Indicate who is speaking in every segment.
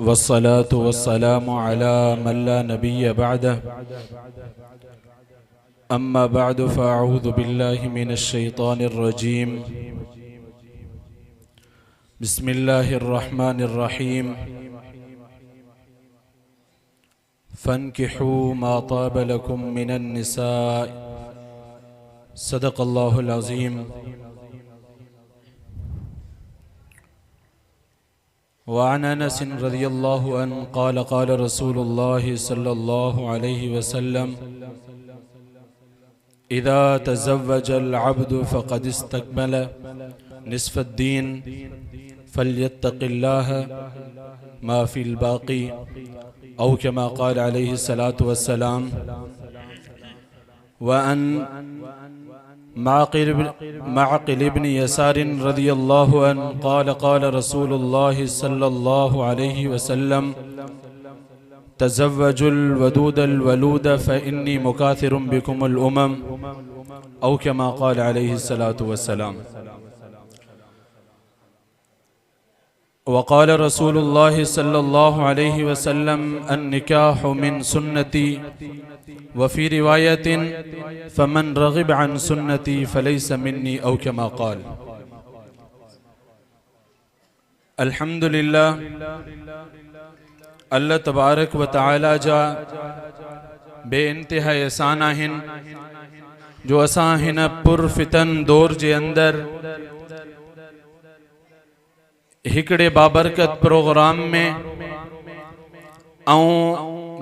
Speaker 1: वस्सलातु वस्सलामु अला मन ला नबिय्य बअदह अम्मा बअदु फ़अऊज़ु बिल्लाहि मिनश शैतानिर रजीम बिस्मिल्लाहिर रहमानिर रहीम फन्किहू मा ताब लकुम मिनन निसा सदक़ल्लाहुल अज़ीम। वअन अनस रज़ियल्लाहु अन्हु क़ाल क़ाल रसूलुल्लाहि सल्लल्लाहु अलैहि वसल्लम इज़ा तज़व्वजल अब्दु फ़क़द इस्तकमल निस्फ़द्दीन फ़ल्यत्तक़िल्लाह मा फ़िल बाक़ी औ कमा क़ाल अलैहि सलातु वस्सलाम। वअन माक़िल इब्न यसार रज़ियल्लाहु अन्हु क़ाल क़ाल रसूलुल्लाहि सल्लल्लाहु अलैहि वसल्लम तज़व्वजुल वदूदल वलूद फ़इन्नी मुकाथिरुम बिकुमुल उमम औ कमा क़ाल अलैहि सलातु वस्सलाम। वक़ाल रसूलुल्लाहि सल्लल्लाहु अलैहि वसल्लम अन्निकाहु मिन सुन्नती वफ़ी रिवायतिन फ़मन रग़िब अन सुन्नती फ़लैसा मिन्नी औ कमा क़ाल। अल्हम्दुलिल्लाह, अल्लाह तबारक व तआला जा बेइंतिहा एहसान आहिन जो असां हिन पुरफ़ितन दौर जे अंदर हिकड़े बाबरकत प्रोग्राम में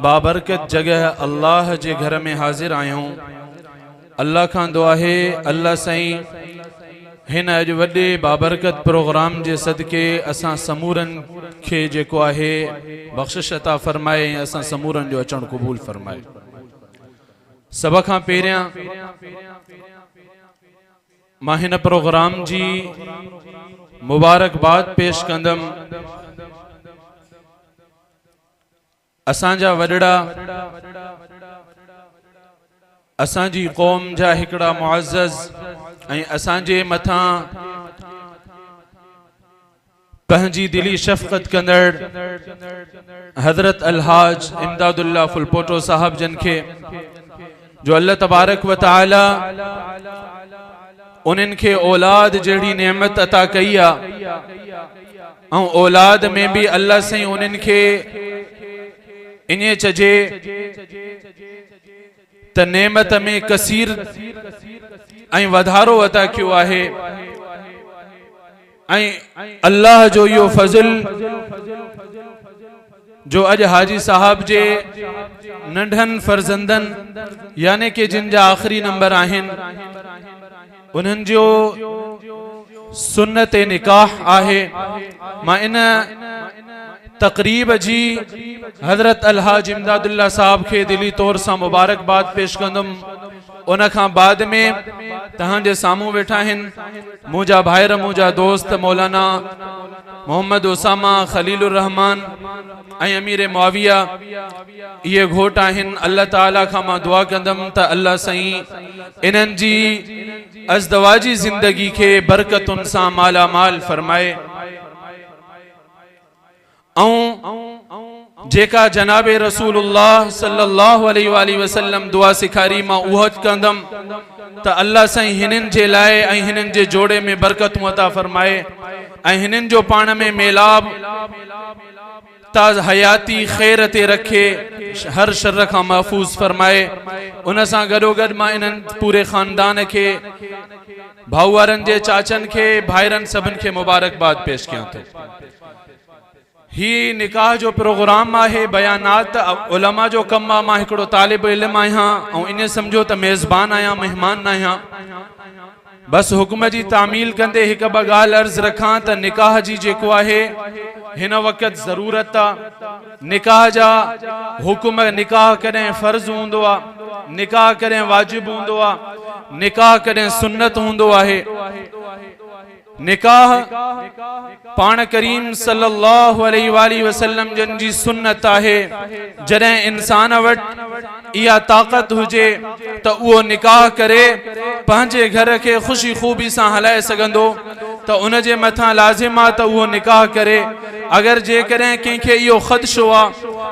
Speaker 1: बाबरकत जगह अल्लाह जे घर में हाजिर आयूं। अल्लाह खां दुआ है अल्लाह साईं हिन अज वडे बाबरकत प्रोग्राम जे सदके असां समूरन खे जेको आहे बख्शिश अता फरमाए, असां समूरन जो अचण क़बूल फरमाए। सब खां पहिरियां मां हिन प्रोग्राम जी मुबारकबाद पेश कंदम असांजा वडड़ा असांजी कौम जा हिकड़ा मुअज़्ज़ज़ ऐं असांजे मथां पंहिंजी दिली शफ़क़त कंदड़ हज़रत अलहाज इमदादुल्लाह फुलपोटो साहब जन खे जो अल्लाह तबारक व तआला उन्हनि खे औलाद जहिड़ी नेमत अता कई आ ऐं औलाद में भी अल्लाह साईं उन्हनि खे इन्हे चजे त नेमत में कसीर ऐं वधारो अता कियो आहे। ऐं अल्लाह जो यो फज़ल जो अज हाजी साहब जे नंढन फर्जंदन यानी कि जिन जा आखिरी नंबर आहिन उन्हनि जो सुन्नत निकाह आहे। मां इन तकरीब जी हजरत अलहाज इमदादुल्लाह साहब के दिली तौर से मुबारकबाद पेश कंदुम। उन खां बाद में तहांजे सामू वेठा हिन मुझा भाईर मुझा दोस्त मौलाना मोहम्मद उसामा खलीलुर रहमान ऐं अमीर मुआविया ये घोट आहिन। अल्लाह ताला खां मां दुआ कंदम त अल्लाह साईं इन्हनि जी अज़दवाजी जिंदगी के बरकतुन सां माला माल फरमाए ऐं जेका जनाबे रसूलुल्लाह सल्लल्लाहु अलैहि वसल्लम दुआ सिखारी मां उह कंदम त अल्लाह साईं हिननि जे लाए ऐं हिननि जे जोड़े में बरकतूं अता फरमाए ऐं हिननि जो पाण में मेलाब ताज हयाती खैर ते रखे, हर शर खां महफूज फरमाए। उन सां गॾोगॾु मां इन्हनि पूरे खानदान के भाऊवारनि जे चाचन के भाईरन सभिनि खे मुबारकबाद पेश कयां थो। ही निकाह जो प्रोग्राम आहे, बयानात उलमा जो कम आहे। मां हिकड़ो तालिब इल्म आहियां ऐं इन समझो त मेज़बान आहियां, मेहमान न आहियां। बस हुक्म जी तामील कंदे हिक ॿ ॻाल्हि अर्ज़ रखां त निकाह जी जेको आहे हिन वक़्त ज़रूरत आ। निकाह जा हुक्म, निकाह कॾहिं फ़र्ज़ हूंदो आ, निकाह कॾहिं वाजिब हूंदो आ, निकाह कॾहिं सुन्नत हूंदो आहे। निकाह पाण करीम सल्लल्लाहु अलैहि वसल्लम जन जी सुन्नत आहे। जॾहिं इंसान वट इहा ताक़त हुजे त उहो निकाह करे पंहिंजे घर के खुशी खूबी सां हलाए सघंदो। त उन जे मथां लाज़िम आहे त उहो निकाह करे। अगर जेकॾहिं कंहिंखे इहो ख़दशो आहे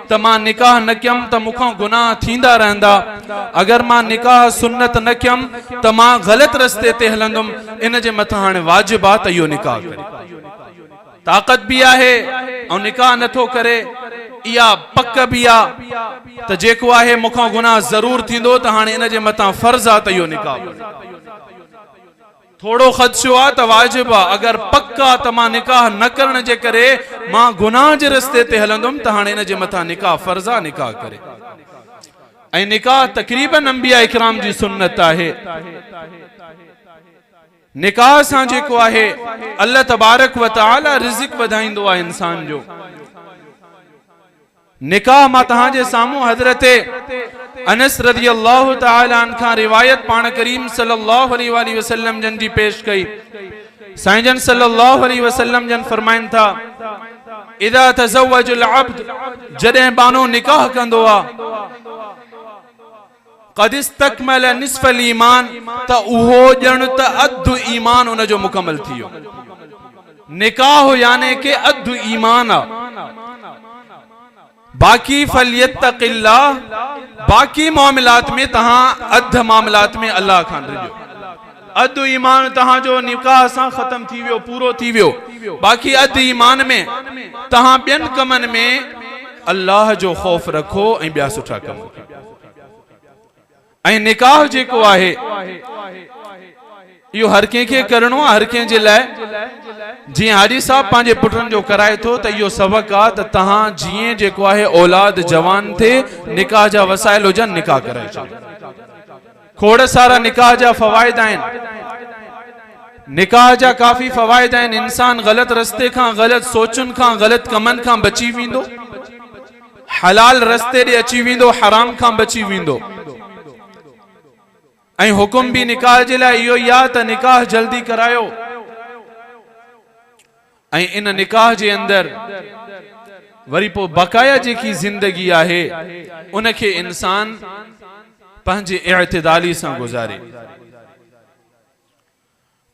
Speaker 1: त मां निकाह न कयमि त मूंखां गुनाह थींदा रहंदा, अगर मां निकाह सुन्नत न कयमि त मां ग़लति रस्ते ते हलंदुमि, इन जे मथां हाणे वाजिब आहे त इहो निकाह करे। ताक़त भी आहे ऐं निकाह नथो करे, इहा पक भी आहे त जेको आहे मूंखां गुनाह ज़रूर थींदो, त हाणे इन जे मथां फर्ज़ आहे त इहो निकाह करे। थोड़ो ख़दशो आहे त वाजिब आहे, अगर पक आहे त मां निकाह न करण जे करे मां गुनाह जे रस्ते ते हलंदुमि, त हाणे इन जे मथां निकाह फर्ज़ आहे, निकाह करे। ऐं निकाह तक़रीबन अंबिया इकराम जी सुन्नत आहे। निकाह सां जेको आहे अल्लाह तबारक व तआला रिज़्क़ वधाईंदो आहे इंसान जो। निकाह मां तहां जे साम्हूं हज़रत अनस रज़ी अल्लाह तआला अन खां रिवायत पाण करीम सल्लल्लाहु अलैहि वसल्लम जन जी पेश कई। साईं जन सल्लल्लाहु अलैहि वसल्लम जन फरमाइन था, इदा तज़व्वजुल अब्द, जॾहिं बानो निकाह कंदो आहे, क़द इस्तकमल निस्फल ईमान, त उहो ॼण त अधु ईमान उन जो मुकमल थी वियो। निकाह यानी के अधु ईमान आहे। बाकी फलियत्तक़िल्लाह, बाकी मामलात में तहां अध मामलात में अल्लाह खां डिजो। अधु ईमान तहां जो निकाह सां खत्म थी वियो, पूरो थी वियो। बाकी अधु ईमान में तहां ॿियनि कमनि में अल्लाह जो खौफ रखो ऐं ॿिया सुठा कम कयो। ऐं निकाह जेको आहे इहो हर कंहिंखे करणो आहे, हर कंहिं जे लाइ। जीअं हाजी साहब पंहिंजे पुटनि जो कराए थो, त इहो सबक़ आहे त तहां जीअं जेको आहे औलाद जवान थिए, निकाह जा वसाइल हुजनि, निकाह कराए छॾो। खोड़ सारा निकाह जा फ़वाइद आहिनि। निकाह जा काफ़ी फ़वाइद आहिनि। इंसान ग़लति रस्ते खां, ग़लति सोचुनि खां, ग़लति कमनि खां बची वेंदो, हलाल रस्ते ॾे अची वेंदो, हराम खां बची वेंदो। ऐं हुकुम भी निकाह जे लाइ इहो ई आहे त निकाह जल्दी करायो। ऐं इन निकाह जे अंदर वरी पोइ बक़ाया जेकी ज़िंदगी आहे उनखे इंसान पंहिंजे इअ्तिदाली सां गुज़ारे।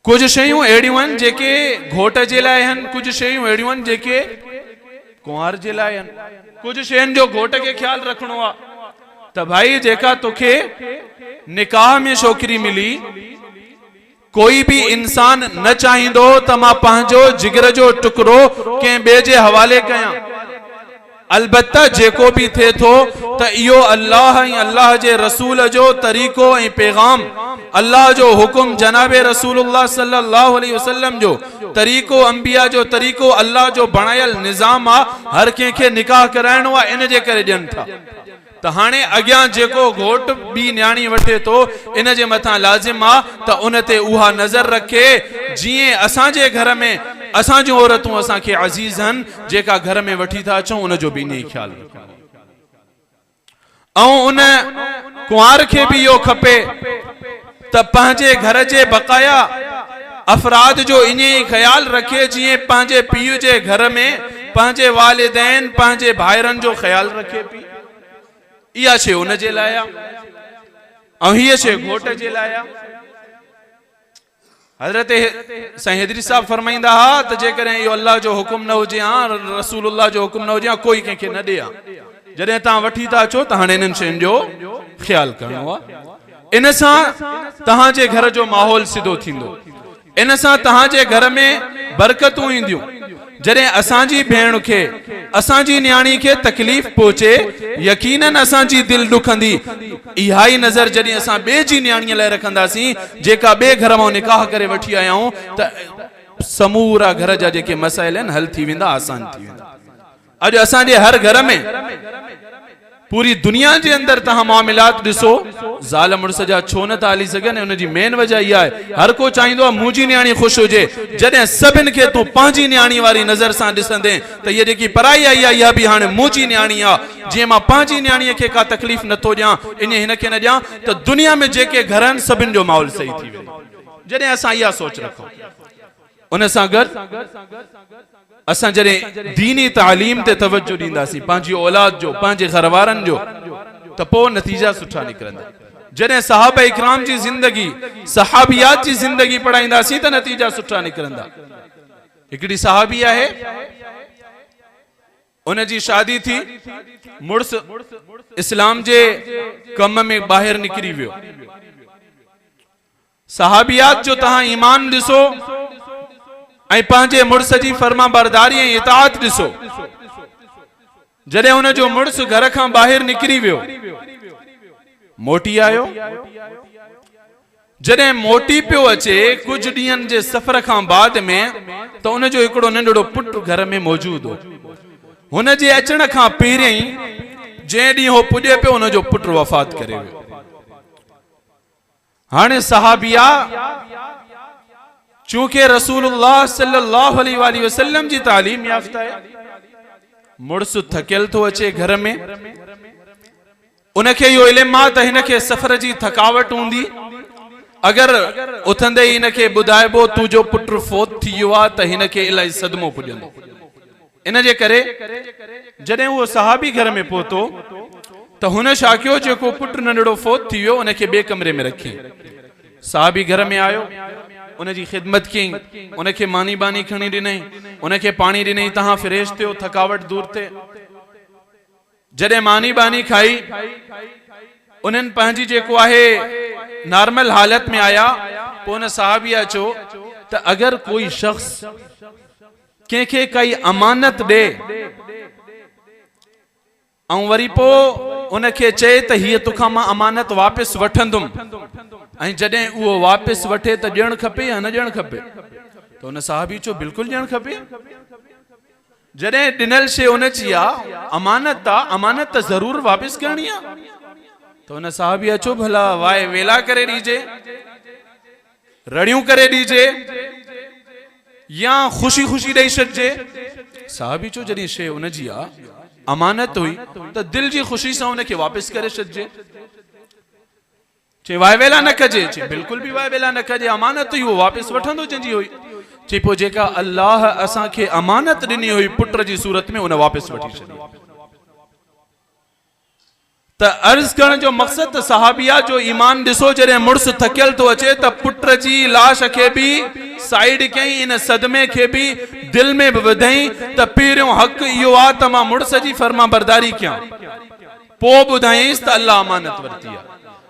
Speaker 1: कुछ शयूं अहिड़ियूं आहिनि जेके घोट जे लाइ आहिनि, कुछ शयूं अहिड़ियूं आहिनि जेके कुंवार जे लाइ आहिनि। कुछ शयुनि जो घोट खे ख्याल रखणो आहे त भाई जेका तोखे निकाह में छोकरी मिली, कोई भी इंसान न चाहींदो त मां पंहिंजो जिगर जो टुकड़ो कंहिं ॿिए जे हवाले कयां। अलबत्ता जेको भी थे थो त इहो अल्लाह ऐं अल्लाह जे रसूल जो तरीक़ो ऐं पैगाम, अल्लाह जो हुकुम, जनाबे रसूलुल्लाह सल्लल्लाहु अलैहि वसल्लम जो तरीक़ो, अंबिया जो तरीक़ो, अल्लाह जो बणायल निज़ाम आहे। हर कंहिंखे निकाह कराइणो आहे, इन जे करे ॾियनि था। त हाणे अॻियां जेको घोट बि न्याणी वठे थो, इन जे मथां लाज़िम आहे त उन ते उहा नज़र रखे जीअं असांजे घर में असां जूं औरतूं असांखे अज़ीज़ आहिनि, जेका घर में वठी था अचूं उन जो बि इन ई ख्याल रखो। ऐं उन कुंवार खे बि इहो खपे त पंहिंजे घर जे बक़ाया अफ़राद जो इन ई ख्याल रखे जीअं पंहिंजे पीउ जे घर में पंहिंजे वालिदैन, पंहिंजे भाइरनि जो ख्याल रखे पई। इहा शइ उन जे लाइ आहे ऐं हीअ शइ घोट जे लाइ आहे। हज़रत साईं हैदरी साहब फरमाईंदा हा त जेकॾहिं इहो अल्लाह जो हुकुम न हुजे हा, रसूलुल्लाह जो हुकुम न हुजे हा, कोई कंहिंखे न ॾे हा। जॾहिं तव्हां वठी था अचो त हाणे इन्हनि शयुनि जो ख्याल करणो आहे। इन सां तव्हांजे घर जो माहौल सिधो थींदो, इन सां तव्हांजे घर में बरकतूं ईंदियूं। जॾहिं असांजी भेण खे, असांजी न्याणी खे तकलीफ़ पहुचे, यकीनन असांजी दिल दुखंदी। इहा ई नज़र जॾहिं असां ॿिए जी न्याणीअ लाइ रखंदासीं, जेका ॿिए घर मां निकाह करे वठी आया आहियूं, त समूरा घर जा जेके मसाइल आहिनि हल थी वेंदा, आसान थी वेंदा। अॼु असांजे हर घर में, पूरी दुनिया के अंदर तहां मामलात ॾिसो, ज़ाल मुड़स जा छो न था हली सघनि। उनजी मेन वजह इहा आहे, हर को चाहींदो आहे मुंहिंजी न्याणी ख़ुशि हुजे। जॾहिं सभिनि खे तूं पंहिंजी न्याणी वारी नज़र सां ॾिसंदे त हीअ जेकी पराई आई आहे, इहा बि हाणे मुंहिंजी न्याणी आहे। जीअं मां पंहिंजी न्याणीअ खे का तकलीफ़ नथो ॾियां, इन हिनखे न ॾियां, त दुनिया में जेके घर आहिनि सभिनि जो माहौल सही थी वेंदो। जॾहिं असां इहा सोच रखूं, उन सां गॾु असां जॾहिं दीनी तालीम ते तवज्जो ॾींदासीं, पंहिंजी औलाद जो, पंहिंजे घर वारनि जो, त पोइ नतीजा सुठा निकिरंदा। जॾहिं सहाबा इकराम जी ज़िंदगी सहाबियात जी ज़िंदगी पढ़ाईंदासीं त नतीजा सुठा निकिरंदा। हिकिड़ी सहाबी आहे, उन जी शादी थी, मुड़स इस्लाम जे कम में ॿाहिरि निकिरी वियो। सहाबियात जो तहां ईमान ॾिसो ऐं पंहिंजे मुड़स जी फर्मा बरदारी ऐं इताअत ॾिसो। जॾहिं हुन जो मुड़स घर खां ॿाहिरि निकिरी वियो, मोटी आयो। जॾहिं मोटी पियो अचे कुछ ॾींहंनि जे सफ़र खां बाद में त उन जो हिकिड़ो नंढड़ो पुट घर में मौजूद हो। हुन जे अचण खां पहिरियों ई जंहिं ॾींहुं हो पुॼे पियो उन जो पुट वफ़ात करे वियो। हाणे सहाबिया चूंकि रसूलुल्लाह सल्लल्लाहु अलैहि वसल्लम जी तालीम याफ्ता है, मुड़स थकियल तो अचे घर में, उनखे यो इल्म आ त हिनखे सफ़र जी थकावट हूंदी। अगर उथंदे ही इनखे ॿुधाइबो तुंहिंजो पुट फोत थी वियो आहे त हिनखे इलाही सदमो पुॼंदो। इन जे करे जॾहिं उहो सहाबी घर में पहुतो त हुन छा कयो, जेको पुट नंढड़ो फोत थी वियो उनखे ॿिए कमरे में रखी। सहाबी घर में आयो, उनजी ख़िदमत कयईं, उनखे मानी बानी खणी ॾिनई, उनखे पाणी ॾिनई, तहां फ्रेश थियो, थकावट दूर थे। जॾहिं मानी बानी खाई, उन्हनि पंहिंजी जेको आहे नॉर्मल हालत में आया, पोइ उन सहाबिया चयो त अगर कोई शख्स कंहिंखे काई अमानत ॾे ऐं वरी पोइ उनखे चए त हीअ तोखां मां अमानत वापसि वठंदुमि, ऐं जॾहिं उहो वापसि वठे त ॾियणु खपे या न ॾियणु खपे? त उन सहाबी चयो बिल्कुलु ॾियणु खपे। जॾहिं ॾिनल शइ उन जी आहे, अमानत आहे, अमानत त ज़रूर वापसि करणी आहे। तो उन सहाबी अचो भला वाए वेला करे ॾीजे, रड़ियूं करे ॾीजे या ख़ुशी ख़ुशी ॾेई छॾिजे। सहाबी चो जॾहिं शइ उन जी आहे, अमानत हुई, त दिल जी ख़ुशी सां उनखे वापसि करे छॾिजे। चई वाए वेला न कजे, चई बिल्कुलु बि वाए वेला न कजे, अमानत हुई, उहो वापसि वठंदो जंहिंजी हुई। चई पोइ जेका अल्लाह असांखे अमानत ॾिनी हुई पुट जी सूरत में, उन वापसि वठी छॾी। त अर्ज़ करण जो मक़सद त सहाबिया जो ईमान ॾिसो। जॾहिं मुड़स थकियल तो अचे त पुट जी लाश खे बि साइड कयईं, इन सदमे खे बि दिल में बि वधई त पहिरियों हक़ इहो आहे त मां मुड़स जी फर्मा बरदारी कयां, पोइ ॿुधायईंसि त अल्लाह अमानत वरिती आहे।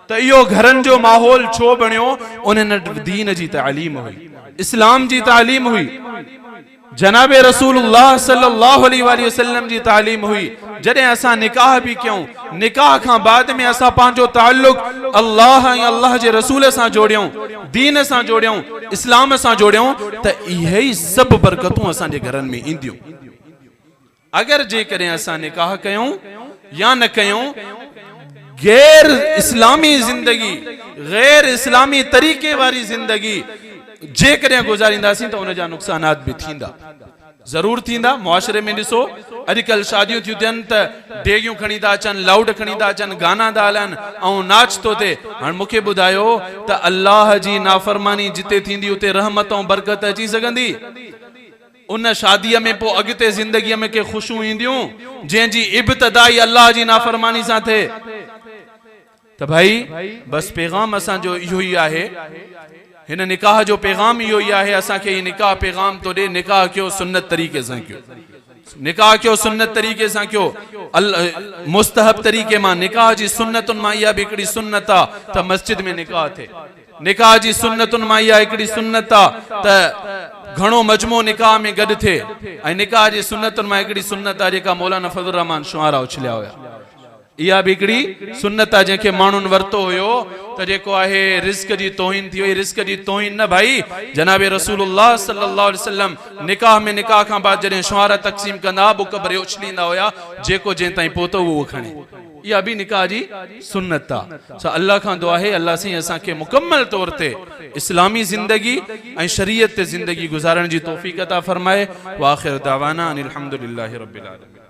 Speaker 1: त इहो घरनि जो माहौल छो बणियो? उन्हनि दीन जी तालीम हुई, इस्लाम जी तालीम हुई, जनाबे रसूलुल्लाह सल्लल्लाहु अलैहि वसल्लम जी तालीम हुई। जॾहिं असां निकाह भी क्यों, निकाह खां बाद में असां पंहिंजो ताल्लुक अल्लाह ऐं अल्लाह जे रसूल सां जोड़ियूं, दीन सां जोड़ियूं, इस्लाम सां जोड़ियूं, त इहे ई सभु बरकतूं असांजे घरनि में ईंदियूं। अगर जेकॾहिं असां निकाह कयूं या न कयूं, गैर इस्लामी जिंदगी, गैर इस्लामी तरीक़े वारी जिंदगी जेकॾहिं गुज़ारींदासीं त उन जा नुक़सानात बि थींदा, ज़रूर थींदा। मुआशरे में ॾिसो, अॼुकल्ह शादियूं थियूं थियनि त डेगियूं खणी था अचनि, लाउड खणी था अचनि, गाना था हलनि ऐं नाच थो थिए। हाणे मूंखे ॿुधायो त अल्लाह जी नाफ़रमानी जिते थींदी उते रहमत ऐं बरकत अची सघंदी? उन शादीअ में पोइ अॻिते ज़िंदगीअ में के ख़ुशियूं ईंदियूं जंहिंजी इब्तिदाई अल्लाह जी नाफ़रमानी सां थिए? त भाई बस पैगाम असांजो इहो ई आहे, हिन निकाह जो पैगाम इहो ई आहे। असांखे ही निकाह पैगाम तो ॾे, निकाह कयो सुन्नत तरीक़े सां कयो, निकाह कयो सुन्नत तरीक़े सां कयो, मुस्तहब तरीक़े मां। निकाह जी सुन्नतुनि मां इहा बि हिकिड़ी सुन्नत आहे त मस्जिद में निकाह थिए। निकाह जी सुन्नतुनि मां इहा हिकिड़ी सुन्नत आहे त घणो मजमो निकाह में गॾु थिए। ऐं निकाह जी सुन्नतुनि मां हिकिड़ी सुन्नत आहे जेका मौलाना फज़लुर रहमान शुआरा उछलिया हुया, इहा बि हिकिड़ी सुन्नत आहे जंहिंखे माण्हुनि वरितो हुयो त जेको आहे रिस्क जी तौहीन थी वई। रिस्क जी तौहीन न भाई, जनाबे रसूलुल्लाह सल्लल्लाहु अलैहि वसल्लम निकाह में, निकाह खां बाद जॾहिं शुआरा तक़सीम कंदा, बुक भरे उछलींदा हुया, जेको जंहिं ताईं पहुतो उहो खणे। इहा बि निकाह जी सुन्नत आहे। अल्लाह खां दुआ आहे अल्लाह साईं असांखे मुकम्मल तौर ते इस्लामी ज़िंदगी ऐं शरीयत ते ज़िंदगी गुज़ारण जी तौफ़ीक़ अता फरमाए। व आख़िर दावाना अनिल हम्दुलिल्लाहि रब्बिल आलमीन।